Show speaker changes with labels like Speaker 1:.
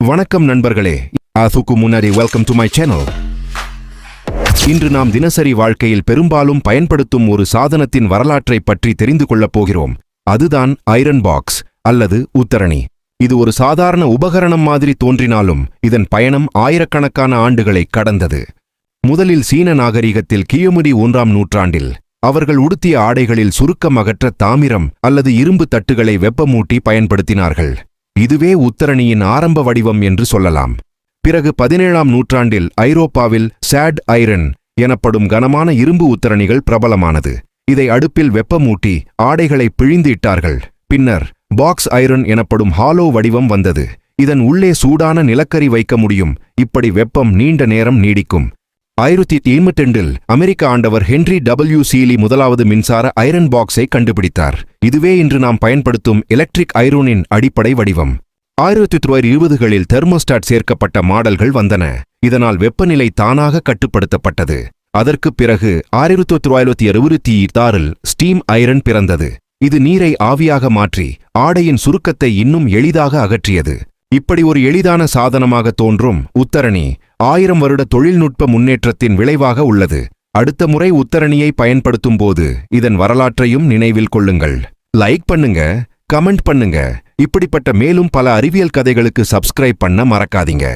Speaker 1: வணக்கம் நண்பர்களே, அதுக்கு முன்னாடி வெல்கம் டு மை சேனல். இன்று நாம் தினசரி வாழ்க்கையில் பெரும்பாலும் பயன்படுத்தும் ஒரு சாதனத்தின் வரலாற்றை பற்றி தெரிந்து கொள்ளப் போகிறோம். அதுதான் ஐரன் பாக்ஸ் அல்லது உத்தரணி. இது ஒரு சாதாரண உபகரணம் மாதிரி தோன்றினாலும் இதன் பயணம் ஆயிரக்கணக்கான ஆண்டுகளை கடந்தது. முதலில் சீன நாகரிகத்தில் கிமு 1ஆம் நூற்றாண்டில் அவர்கள் உடுத்திய ஆடைகளில் சுருக்கம் அகற்ற தாமிரம் அல்லது இரும்பு தட்டுகளை வெப்பமூட்டி பயன்படுத்தினார்கள். இதுவே உத்தரணியின் ஆரம்ப வடிவம் என்று சொல்லலாம். பிறகு 17ஆம் நூற்றாண்டில் ஐரோப்பாவில் சாட் ஐரன் எனப்படும் கனமான இரும்பு உத்தரணிகள் பிரபலமானது. இதை அடுப்பில் வெப்பமூட்டி ஆடைகளை பிழிந்து இட்டார்கள். பின்னர் பாக்ஸ் ஐரன் எனப்படும் ஹாலோ வடிவம் வந்தது. இதன் உள்ளே சூடான நிலக்கரி வைக்க முடியும். இப்படி வெப்பம் நீண்ட நேரம் நீடிக்கும். 1882இல் அமெரிக்க ஆண்டவர் ஹென்றி டபிள்யூ சீலி முதலாவது மின்சார ஐரன் பாக்ஸை கண்டுபிடித்தார். இதுவே இன்று நாம் பயன்படுத்தும் எலக்ட்ரிக் ஐரோனின் அடிப்படை வடிவம். 1920களில் தெர்மோஸ்டாட் சேர்க்கப்பட்ட மாடல்கள் வந்தன. இதனால் வெப்பநிலை தானாக கட்டுப்படுத்தப்பட்டது. அதற்குப் பிறகு 1966இல் ஸ்டீம் ஐரன் பிறந்தது. இது நீரை ஆவியாக மாற்றி ஆடையின் சுருக்கத்தை இன்னும் எளிதாக அகற்றியது. இப்படி ஒரு எளிதான சாதனமாக தோன்றும் உத்தரணி 1000 வருட தொழில்நுட்ப முன்னேற்றத்தின் விளைவாக உள்ளது. அடுத்த முறை உத்தரணியை பயன்படுத்தும் போது இதன் வரலாற்றையும் நினைவில் கொள்ளுங்கள். லைக் பண்ணுங்க, கமெண்ட் பண்ணுங்க. இப்படிப்பட்ட மேலும் பல அறிவியல் கதைகளுக்கு சப்ஸ்கிரைப் பண்ண மறக்காதீங்க.